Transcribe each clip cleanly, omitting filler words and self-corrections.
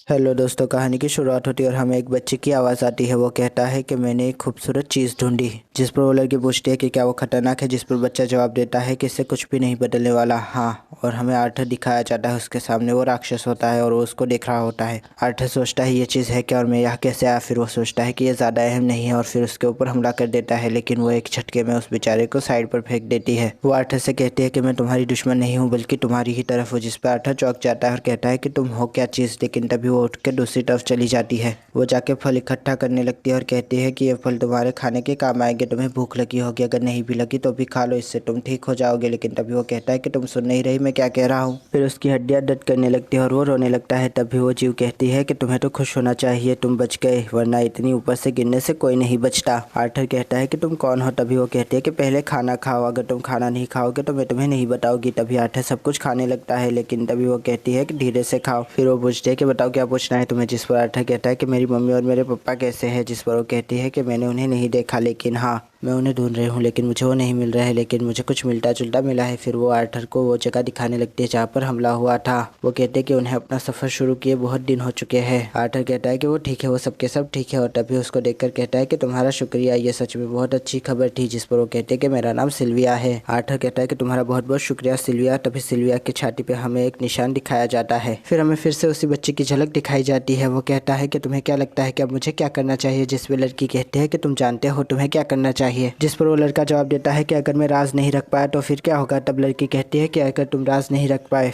Hello दोस्तों, कहानी की शुरुआत होती है और हमें एक बच्चे की आवाज़ आती है। वो कहता है कि मैंने एक खूबसूरत चीज़ ढूंढी। जिस पर वो लड़की पूछती है कि क्या वो खतरनाक है, जिस पर बच्चा जवाब देता है कि इससे कुछ भी नहीं बदलने वाला। हाँ, और हमें आर्थर दिखाया जाता है। उसके सामने वो राक्षस होता है और वो उसको देख रहा होता है। आर्थर सोचता है ये चीज़ है क्या और मैं यहाँ कैसे आया। फिर वो सोचता है कि ये ज़्यादा अहम नहीं है और फिर उसके ऊपर हमला कर देता है, लेकिन वो एक झटके में उस बेचारे को साइड पर फेंक देती है। वो आर्थर से कहती है कि मैं तुम्हारी दुश्मन नहीं हूँ बल्कि तुम्हारी ही तरफ हूँ, जिस पर आर्थर चौंक जाता है और कहता है कि तुम हो क्या चीज़। लेकिन तभी वो उठ के दूसरी तरफ चली जाती है। वो जाके फल इकट्ठा करने लगती है और कहती है कि ये फल तुम्हारे खाने के काम आएंगे। तुम्हें भूख लगी होगी, अगर नहीं भी लगी तो भी खा लो, इससे तुम ठीक हो जाओगे। लेकिन तभी वो कहता है कि तुम सुन नहीं रही मैं क्या कह रहा हूँ। फिर उसकी हड्डियां दर्द करने लगती है और वो रोने लगता है। तभी वो जीव कहती है कि तुम्हें तो खुश होना चाहिए, तुम बच गए, वरना इतनी ऊपर से गिरने से कोई नहीं बचता। आर्थर कहता है कि तुम कौन हो। तभी वो कहती है कि पहले खाना खाओ, अगर तुम खाना नहीं खाओगे तो मैं तुम्हें नहीं बताऊंगी। तभी आर्थर सब कुछ खाने लगता है, लेकिन तभी वो कहती है कि धीरे से खाओ। फिर वो पूछती है कि बताओ क्या पूछना है तुम्हें, जिस पर आर्थर कहता है कि मेरी मम्मी और मेरे पापा कैसे हैं। जिस पर वो कहती है कि मैंने उन्हें नहीं देखा, लेकिन हाँ मैं उन्हें ढूंढ रही हूँ, लेकिन मुझे वो नहीं मिल रहा है, लेकिन मुझे कुछ मिलता जुलता मिला है। फिर वो आर्थर को वो जगह दिखाने लगती है जहाँ पर हमला हुआ था। वो कहते हैं कि उन्हें अपना सफ़र शुरू किए बहुत दिन हो चुके हैं। आर्थर कहता है कि वो ठीक है, वो सबके सब ठीक है। और तभी उसको देखकर कहता है कि तुम्हारा शुक्रिया, ये सच में बहुत अच्छी खबर थी। जिस पर वो कहते हैं कि मेरा नाम सिल्विया है। आर्थर कहता है कि तुम्हारा बहुत बहुत शुक्रिया सिल्विया। तभी सिल्विया की छाती पे हमें एक निशान दिखाया जाता है। फिर हमें फिर से उसी बच्चे की झलक दिखाई जाती है। वो कहता है कि तुम्हें क्या लगता है कि अब मुझे क्या करना चाहिए। जिस पर लड़की कहती है कि तुम जानते हो तुम्हें क्या करना चाहिए। जिस पर वो लड़का जवाब देता है कि अगर मैं राज नहीं रख पाया तो फिर क्या होगा। तब लड़की कहती है कि अगर तुम राज नहीं रख पाए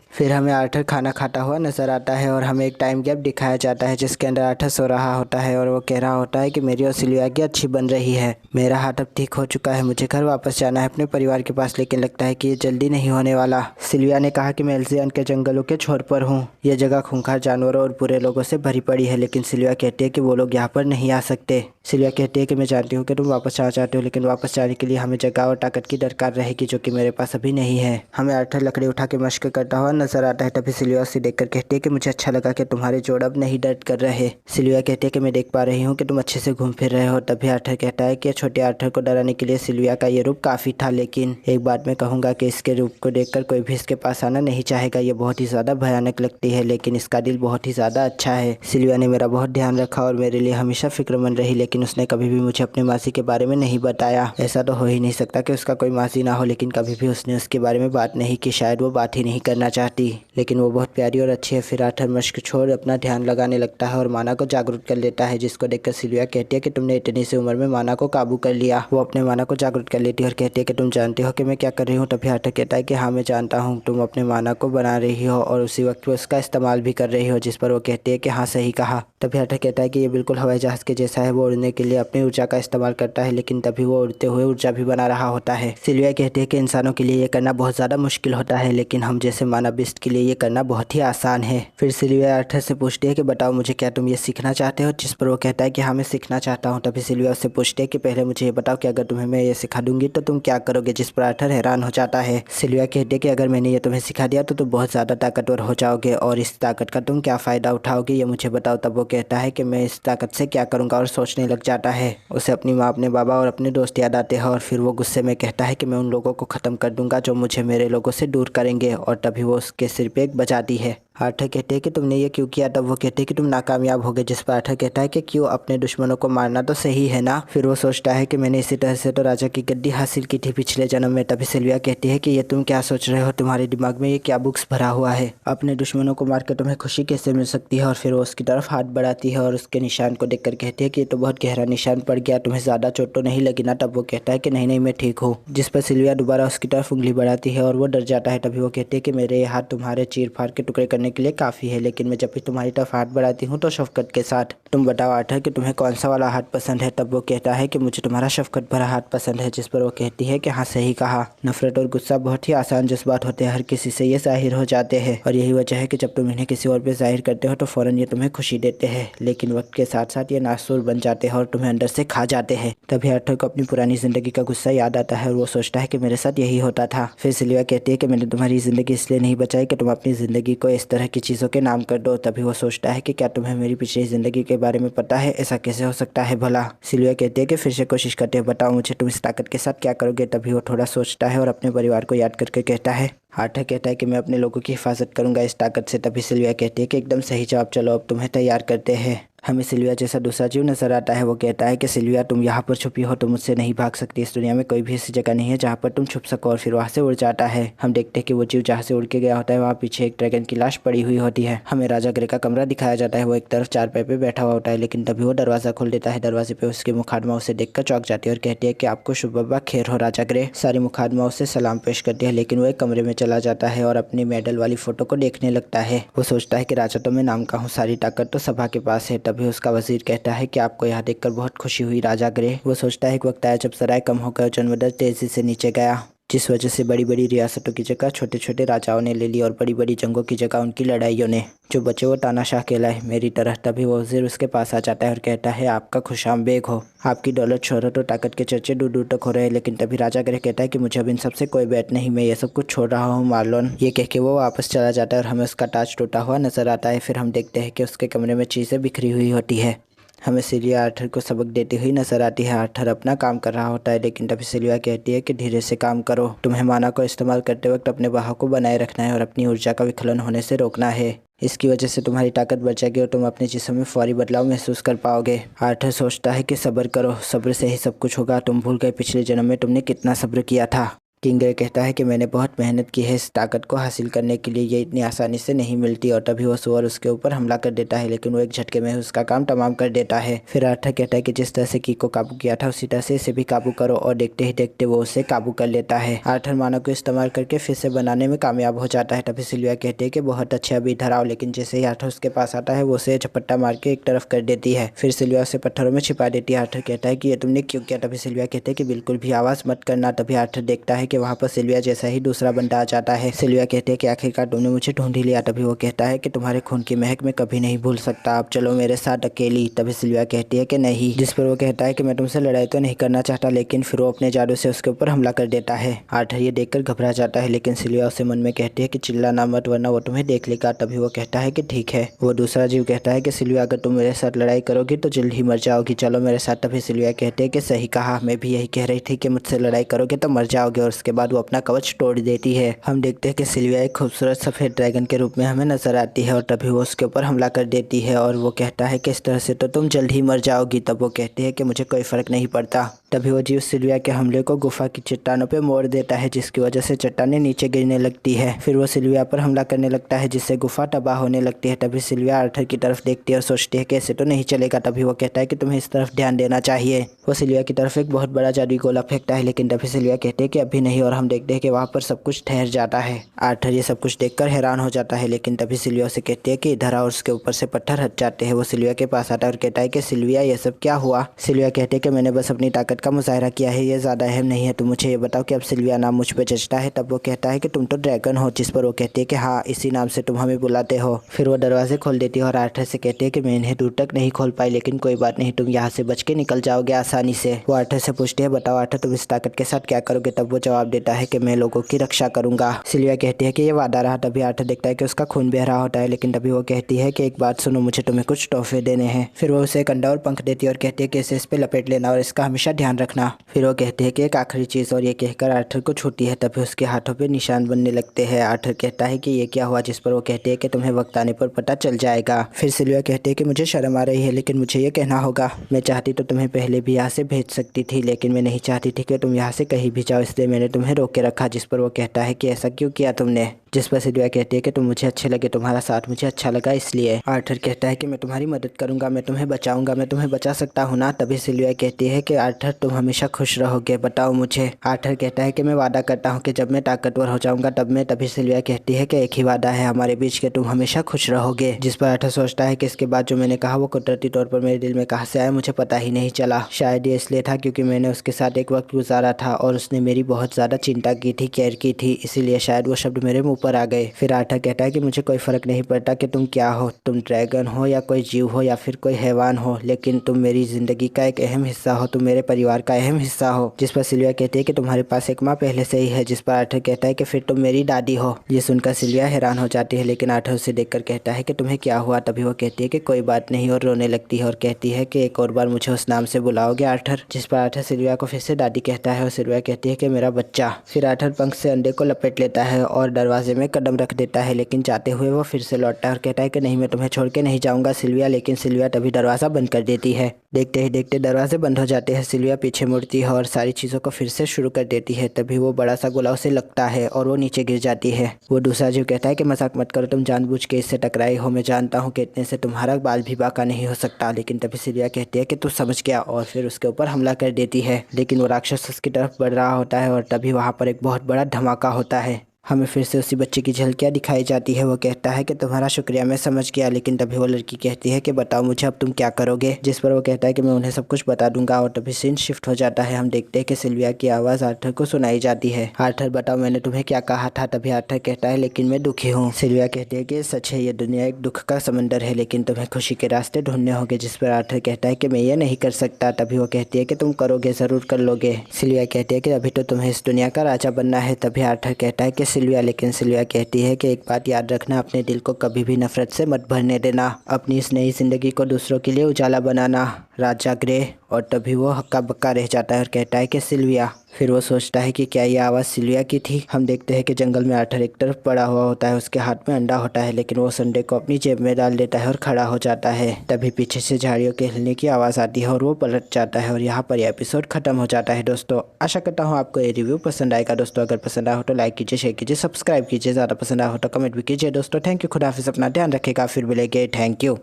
फिर हमें आर्थर खाना खाता हुआ नजर आता है और हमें एक टाइम गैप दिखाया जाता है जिसके अंदर आर्थर सो रहा होता है और वो कह रहा होता है कि मेरी और सिल्विया की अच्छी बन रही है, मेरा हाथ अब ठीक हो चुका है, मुझे घर वापस जाना है अपने परिवार के पास, लेकिन लगता है कि ये जल्दी नहीं होने वाला। सिल्विया ने कहा कि मैं एल्जियन के जंगलों के छोर पर हूँ, यह जगह खूंखार जानवरों और बुरे लोगों से भरी पड़ी है, लेकिन सिल्विया कहती है कि वो लोग यहाँ पर नहीं आ सकते। सिल्विया कहती है कि मैं जानती हूँ कि तुम वापस आ चाहते हो, लेकिन वापस जाने के लिए हमें जगह और ताकत की दरकार रहेगी जो कि मेरे पास अभी नहीं है। हमें आर्थर लकड़ी उठा के मशक करता हुआ नजर आता है। तभी सिल्विया उसे देखकर कहती है कि मुझे अच्छा लगा कि तुम्हारे जोड़ अब नहीं दर्द कर रहे। सिल्विया कहती है कि मैं देख पा रही हूँ कि तुम अच्छे से घूम फिर रहे हो। तभी आर्थर कहता है कि छोटे आर्थर को डराने के लिए सिल्विया का ये रूप काफी था, लेकिन एक बात मैं कहूँगा कि इसके रूप को देखकर कोई भी इसके पास आना नहीं चाहेगा। ये बहुत ही ज्यादा भयानक लगती है, लेकिन इसका दिल बहुत ही ज्यादा अच्छा है। सिल्विया ने मेरा बहुत ध्यान रखा और मेरे लिए हमेशा फिक्रमंद रही, लेकिन उसने कभी भी मुझे अपने मासी के बारे में नहीं बताया। ऐसा तो हो ही नहीं सकता कि उसका कोई मासी ना हो, लेकिन कभी भी उसने उसके बारे में बात नहीं की। शायद वो बात ही नहीं करना चाहती, लेकिन वो बहुत प्यारी और अच्छी है। फिर आर्थर मशक छोड़ अपना ध्यान लगाने लगता है और माना को जागरूक कर लेता है, जिसको देखकर सिल्विया कहती है कि तुमने इतनी सी उम्र में माना को काबू कर लिया। वो अपने माना को जागरूक कर लेती है और कहती है कि तुम जानती हो कि मैं क्या कर रही हूँ। तभी आर्थर कहता है कि हाँ मैं जानता हूँ, तुम अपने माना को बना रही हो और उसी वक्त उसका इस्तेमाल भी कर रही हो। जिस पर वो कहती है कि हाँ सही कहा। तभी आर्थर कहता है कि ये बिल्कुल हवाई जहाज के जैसा है, वो उड़ने के लिए अपनी ऊर्जा का इस्तेमाल करता है, लेकिन तभी वो उड़ते हुए ऊर्जा भी बना रहा होता है। सिल्विया कहती है कि इंसानों के लिए ये करना बहुत ज्यादा मुश्किल होता है, लेकिन हम जैसे मानवबिस्ट के लिए ये करना बहुत ही आसान है। फिर सिल्विया आर्थर से पूछती है कि बताओ मुझे, क्या तुम ये सीखना चाहते हो। जिस पर वो कहता है कि हाँ मैं सीखना चाहता हूँ। तभी सिल्विया उससे पूछती है कि पहले मुझे ये बताओ कि अगर तुम्हें मैं ये सिखा दूंगी तो तुम क्या करोगे। जिस पर आर्थर हैरान हो जाता है। सिल्विया कहती है कि अगर मैंने ये तुम्हें सिखा दिया तो तुम बहुत ज्यादा ताकतवर हो जाओगे और इस ताकत का तुम क्या फायदा उठाओगे ये मुझे बताओ। तब वो कहता है कि मैं इस ताकत से क्या करूंगा और सोचने लग जाता है। उसे अपनी माँ, अपने बाबा और अपने दोस्त याद आते हैं और फिर वो गुस्से में कहता है कि मैं उन लोगों को खत्म कर दूंगा जो मुझे मेरे लोगों से दूर करेंगे। और तभी वो उसके सिर पे एक बजाती है। आर्थर कहते हैं कि तुमने ये क्यों किया। तब वो कहते हैं कि तुम नाकामयाब हो गए। जिस पर आर्थर कहता है कि क्यों, अपने दुश्मनों को मारना तो सही है ना। फिर वो सोचता है कि मैंने इसी तरह से तो राजा की गद्दी हासिल की थी पिछले जन्म में। तभी सिल्विया कहती है कि ये तुम क्या सोच रहे हो, तुम्हारे दिमाग में ये क्या बुक्स भरा हुआ है, अपने दुश्मनों को मार कर तुम्हें खुशी कैसे मिल सकती है। और फिर वो उसकी तरफ हाथ बढ़ाती है और उसके निशान को देखकर कहती है कि ये तो बहुत गहरा निशान पड़ गया, तुम्हें ज्यादा चोट तो नहीं लगी ना। तब वो कहता है कि नहीं नहीं मैं ठीक हूँ। जिस पर सिल्विया दोबारा उसकी तरफ उंगली बढ़ाती है और वो डर जाता है। तभी वो कहती है कि मेरे ये हाथ तुम्हारे चीर फाड़ के टुकड़े करने के लिए काफी है, लेकिन मैं जब भी तुम्हारी तरफ हाथ बढ़ाती हूँ तो शफकत के साथ। तुम बताओ आर्थर कि तुम्हें कौन सा वाला हाथ पसंद है। तब वो कहता है कि मुझे तुम्हारा शफकत भरा हाथ पसंद है। जिस पर वो कहती है कि हाँ सही कहा। नफरत और गुस्सा बहुत ही आसान जज्बात होते हैं, हर किसी से ये जाहिर हो जाते हैं और यही वजह है कि जब तुम इन्हें किसी और पे जाहिर करते हो तो फौरन ये तुम्हें खुशी देते हैं, लेकिन वक्त के साथ साथ ये नासूर बन जाते हैं और तुम्हें अंदर से खा जाते हैं। तभी आर्थर को अपनी पुरानी जिंदगी का गुस्सा याद आता है और वो सोचता है कि मेरे साथ यही होता था। फिर सिल्विया कहती है कि मैंने तुम्हारी जिंदगी इसलिए नहीं बचाई कि तुम अपनी जिंदगी को इस तरह की चीजों के नाम कर दो। तभी वो सोचता है कि क्या तुम्हें मेरी पिछली जिंदगी के बारे में पता है? ऐसा कैसे हो सकता है भला? सिल्विया कहती है कि फिर से कोशिश करते हैं, बताओ मुझे तुम इस ताकत के साथ क्या करोगे? तभी वो थोड़ा सोचता है और अपने परिवार को याद करके कहता है। आर्थर कहता है कि मैं अपने लोगों की हिफाजत करूंगा इस ताकत से। तभी सिल्विया कहती है कि एकदम सही जवाब, चलो अब तुम्हें तैयार करते हैं। हमें सिल्विया जैसा दूसरा जीव नजर आता है। वो कहता है कि सिल्विया तुम यहाँ पर छुपी हो तो मुझसे नहीं भाग सकती। इस दुनिया में कोई भी ऐसी जगह नहीं है जहाँ पर तुम छुप सको। और फिर वहाँ से उड़ जाता है। हम देखते हैं कि वो जीव जहाँ से उड़ के गया होता है वहाँ पीछे एक ड्रैगन की लाश पड़ी हुई होती है। हमें राजा ग्रे का कमरा दिखाया जाता है। वो एक तरफ चारपाई पे बैठा हुआ होता है, लेकिन तभी वो दरवाजा खोल देता है। दरवाजे पे उसकी मुखादमा उसे देखकर चौंक जाती है और कहती है कि आपको शुभ बब्बा खैर हो राजा ग्रे। सारी मुखादमा उसे सलाम पेश करती है, लेकिन वो एक कमरे में चला जाता है और अपनी मेडल वाली फोटो को देखने लगता है। वो सोचता है कि राजा तो मैं नाम का हूँ, सारी ताकत तो सभा के पास है। तभी उसका वजीर कहता है कि आपको यहाँ देखकर बहुत खुशी हुई राजा ग्रे। वो सोचता है कि वक्त आया जब सराय कम होकर जन्मदर तेजी से नीचे गया, जिस वजह से बड़ी बड़ी रियासतों की जगह छोटे छोटे राजाओं ने ले ली और बड़ी बड़ी जंगों की जगह उनकी लड़ाइयों ने। जो बचे वो तानाशाह कहलाए मेरी तरह। तभी वो वजीर उसके पास आ जाता है और कहता है आपका खुशामबेग हो। आपकी दौलत, शोहरत और ताकत के चर्चे दूर दूर तक हो रहे हैं। लेकिन तभी राजा ग्रे कहता है कि मुझे अब इन सबसे कोई बैठ नहीं, मैं ये सब कुछ छोड़ रहा हूँ मार्लोन। ये कह के वो वापस चला जाता है और हमें उसका ताज टूटा हुआ नजर आता है। फिर हम देखते हैं कि उसके कमरे में चीज़ें बिखरी हुई होती है। हमें सिल्विया आर्थर को सबक देती हुई नजर आती है। आर्थर अपना काम कर रहा होता है, लेकिन तभी सिल्विया कहती है कि धीरे से काम करो। तुम्हें माना को इस्तेमाल करते वक्त अपने बहाव को बनाए रखना है और अपनी ऊर्जा का विखलन होने से रोकना है। इसकी वजह से तुम्हारी ताकत बढ़ जाएगी और तुम अपने जिस्म में फौरी बदलाव महसूस कर पाओगे। आर्थर सोचता है कि सब्र करो, सब्र से ही सब कुछ होगा। तुम भूल गए पिछले जन्म में तुमने कितना सब्र किया था। किंग ग्रे कहता है कि मैंने बहुत मेहनत की है इस ताकत को हासिल करने के लिए, ये इतनी आसानी से नहीं मिलती। और तभी वो सुअर उसके ऊपर हमला कर देता है, लेकिन वो एक झटके में उसका काम तमाम कर देता है। फिर आर्थर कहता है कि जिस तरह से की को काबू किया था उसी तरह से इसे भी काबू करो। और देखते ही देखते वो उसे काबू कर लेता है। आर्थर मानव को इस्तेमाल करके फिर से बनाने में कामयाब हो जाता है। तभी सिल्विया कहती है कि बहुत अच्छे, अभी इधर आओ। लेकिन जैसे ही आर्थर उसके पास आता है वो उसे झपट्टा मार के एक तरफ कर देती है। फिर सिल्विया उसे पत्थरों में छिपा देती है। आर्थर कहता है कि ये तुमने क्यों किया? तभी सिल्विया कहते हैं कि बिल्कुल भी आवाज़ मत करना। तभी आर्थर देखता है कि वहाँ पर सिल्विया जैसा ही दूसरा बंदा आ जाता है। सिल्विया कहते हैं कि आखिरकार तुमने मुझे ढूंढ ही लिया। तभी वो कहता है कि तुम्हारे खून की महक मैं कभी नहीं भूल सकता, अब चलो मेरे साथ अकेली। तभी सिल्विया कहती है कि नहीं, जिस पर वो कहता है कि मैं तुमसे लड़ाई तो नहीं करना चाहता, लेकिन फिर वो अपने जादू से उसके ऊपर हमला कर देता है। आर्थर ये देखकर घबरा जाता है, लेकिन सिल्विया उसे मन में कहती है कि चिल्लाना मत वरना वो तुम्हें देख लेगा। तभी वो कहता है कि ठीक है। वो दूसरा जीव कहता है कि सिल्विया अगर तुम मेरे साथ लड़ाई करोगी तो जल्द ही मर जाओगी, चलो मेरे साथ। तभी सिल्विया कहते हैं कि सही कहा, मैं भी यही कह रही थी कि मुझसे लड़ाई करोगे तो मर जाओगे। और उसके बाद वो अपना कवच तोड़ देती है। हम देखते हैं कि सिल्विया एक खूबसूरत सफ़ेद ड्रैगन के रूप में हमें नजर आती है और तभी वो उसके ऊपर हमला कर देती है। और वो कहता है कि इस तरह से तो तुम जल्द ही मर जाओगी। तब वो कहती है कि मुझे कोई फ़र्क नहीं पड़ता। तभी वो जीव सिल्विया के हमले को गुफा की चट्टानों पे मोड़ देता है, जिसकी वजह से चट्टानें नीचे गिरने लगती है। फिर वो सिल्विया पर हमला करने लगता है, जिससे गुफा तबाह होने लगती है। तभी सिल्विया आर्थर की तरफ देखती है और सोचती है कि ऐसे तो नहीं चलेगा। तभी वो कहता है कि तुम्हें इस तरफ ध्यान देना चाहिए। वो सिल्विया की तरफ एक बहुत बड़ा जादुई गोला फेंकता है, लेकिन तभी सिल्विया कहते हैं कि अभी नहीं। और हम देखते हैं कि वहाँ पर सब कुछ ठहर जाता है। आर्थर ये सब कुछ देखकर हैरान हो जाता है, लेकिन तभी सिल्विया से कहती है कि इधर आओ। और उसके ऊपर से पत्थर हट जाते हैं। वो सिल्विया के पास आता है और कहता है कि सिल्विया ये सब क्या हुआ? सिल्विया कहते हैं कि मैंने बस अपनी ताकत का मुजाहरा किया है, ये ज़्यादा अहम नहीं है। तुम मुझे ये बताओ कि अब सिल्विया नाम मुझ पर जचता है? तब वो कहता है कि तुम तो ड्रैगन हो, जिस पर वो कहती है कि हाँ, इसी नाम से तुम हमें बुलाते हो। फिर वो दरवाजे खोल देती है और आर्थर से कहती है कि मैं इन्हें दूर तक नहीं खोल पाई, लेकिन कोई बात नहीं, तुम यहाँ से बच के निकल जाओगे आसानी से। वो आर्थर से पूछती है बताओ आर्थर तुम इस ताकत के साथ क्या करोगे? तब वो जवाब देता है कि मैं लोगों की रक्षा करूंगा। सिल्विया कहती है कि ये वादा रहा। तभी आर्थर देखता है कि उसका खून बह रहा होता है, लेकिन तभी वो कहती है कि एक बात सुनो, मुझे तुम्हें कुछ तोहफे देने हैं। फिर वो उसे एक अंडा और पंख देती है और कहती है कि इसे इस पे लपेट लेना और इसका हमेशा ध्यान रखना। फिर वो कहती है कि एक आखिरी चीज़, और ये कहकर आर्थर को छूती है। तभी उसके हाथों पे निशान बनने लगते हैं। आर्थर कहता है कि ये क्या हुआ? जिस पर वो कहती है कि तुम्हें वक्त आने पर पता चल जाएगा। फिर सिल्विया कहती है कि मुझे शर्म आ रही है, लेकिन मुझे ये कहना होगा। मैं चाहती तो तुम्हें पहले भी यहाँ से भेज सकती थी, लेकिन मैं नहीं चाहती थी कि तुम यहाँ से कहीं भी जाओ, इसलिए मैंने तुम्हें रोक के रखा। जिस पर वो कहता है कि ऐसा क्यों किया तुमने? जिस पर सिल्विया कहती है कि तुम मुझे अच्छे लगे, तुम्हारा साथ मुझे अच्छा लगा इसलिए। आर्थर कहता है कि मैं तुम्हारी मदद करूंगा, मैं तुम्हें बचाऊंगा, मैं तुम्हें बचा सकता हूँ ना? तभी सिल्विया कहती है कि आर्थर तुम हमेशा खुश रहोगे, बताओ मुझे। आर्थर कहता है कि मैं वादा करता हूँ कि जब मैं ताकतवर हो जाऊंगा तब मैं। तभी सिल्विया कहती है कि एक ही वादा है हमारे बीच के, तुम हमेशा खुश रहोगे। जिस पर आर्थर सोचता है कि इसके बाद जो मैंने कहा वो कुदरती तौर पर मेरे दिल में कहाँ से आया मुझे पता ही नहीं चला। शायद ये इसलिए था क्योंकि मैंने उसके साथ एक वक्त गुजारा था और उसने मेरी बहुत ज़्यादा चिंता की थी, केयर की थी, इसीलिए शायद वो शब्द मेरे मुँह ऊपर आ गए। फिर आर्थर कहता है कि मुझे कोई फर्क नहीं पड़ता कि तुम क्या हो, तुम ड्रैगन हो या कोई जीव हो या फिर कोई हैवान हो, लेकिन तुम मेरी जिंदगी का एक अहम हिस्सा हो, तुम मेरे परिवार का अहम हिस्सा हो। जिस पर सिल्विया कहती है कि तुम्हारे पास एक माँ पहले से ही है। जिस पर आर्थर कहता है कि फिर तुम मेरी दादी हो। ये सुनकर सिल्विया हैरान हो जाती है, लेकिन आर्थर उसे देखकर कहता है कि तुम्हें क्या हुआ। तभी वो कहती है कि कोई बात नहीं और रोने लगती है और कहती है कि एक और बार मुझे उस नाम से बुलाओगे आर्थर। जिस पर आर्थर सिल्विया को फिर से दादी कहता है और सिल्विया कहती है कि मेरा बच्चा। फिर आर्थर पंख से अंडे को लपेट लेता है और दरवाजे में कदम रख देता है, लेकिन जाते हुए वो फिर से लौटता है और कहता है कि नहीं, मैं तुम्हें छोड़ के नहीं जाऊंगा सिल्विया। लेकिन सिल्विया तभी दरवाज़ा बंद कर देती है। देखते ही देखते दरवाजे बंद हो जाते हैं। सिल्विया पीछे मुड़ती है और सारी चीज़ों को फिर से शुरू कर देती है। तभी वो बड़ा सा गोला उसे लगता है और वो नीचे गिर जाती है। वो दूसरा जीव कहता है कि मजाक मत करो, तुम जानबूझ के इससे टकराई हो। मैं जानता हूँ कि इतने से तुम्हारा बाल भी बाका नहीं हो सकता। लेकिन तभी सिल्विया कहती है कि तू समझ गया और फिर उसके ऊपर हमला कर देती है। लेकिन वो राक्षस उसकी तरफ बढ़ रहा होता है और तभी वहाँ पर एक बहुत बड़ा धमाका होता है। हमें फिर से उसी बच्चे की झलकियाँ दिखाई जाती है। वो कहता है कि तुम्हारा शुक्रिया, मैं समझ गया। लेकिन तभी वो लड़की कहती है कि बताओ मुझे, अब तुम क्या करोगे। जिस पर वो कहता है कि मैं उन्हें सब कुछ बता दूंगा। और तभी सीन शिफ्ट हो जाता है। हम देखते हैं कि सिल्विया की आवाज़ आर्थर को सुनाई जाती है। आर्थर बताओ मैंने तुम्हें क्या कहा था। तभी आर्थर कहता है लेकिन मैं दुखी हूँ। सिल्विया कहती है कि सच है, ये दुनिया एक दुख का समंदर है, लेकिन तुम्हें खुशी के रास्ते ढूंढने होंगे। जिस पर आर्थर कहता है कि मैं ये नहीं कर सकता। तभी वो कहती है कि तुम करोगे, ज़रूर कर लोगे। सिल्विया कहती है कि अभी तो तुम्हें इस दुनिया का राजा बनना है। तभी आर्थर कहता है कि सिल्विया, लेकिन सिल्विया कहती है कि एक बात याद रखना, अपने दिल को कभी भी नफरत से मत भरने देना। अपनी इस नई जिंदगी को दूसरों के लिए उजाला बनाना, राजा ग्रे। और तभी वो हक्का बक्का रह जाता है और कहता है कि सिल्विया। फिर वो सोचता है कि क्या ये आवाज़ सिल्विया की थी। हम देखते हैं कि जंगल में आर्थर एक तरफ पड़ा हुआ होता है, उसके हाथ में अंडा होता है, लेकिन वो उस अंडे को अपनी जेब में डाल देता है और खड़ा हो जाता है। तभी पीछे से झाड़ियों के हिलने की आवाज़ आती है और वो पलट जाता है और यहाँ पर यह एपिसोड खत्म हो जाता है। दोस्तों आशा करता हूँ आपको ये रिव्यू पसंद आएगा। दोस्तों अगर पसंद आया हो तो लाइक कीजिए, शेयर कीजिए, सब्सक्राइब कीजिए। ज़्यादा पसंद आया हो तो कमेंट भी कीजिए। दोस्तों थैंक यू, खुदा हाफिज़, अपना ध्यान रखेगा, फिर मिलेंगे। Thank you.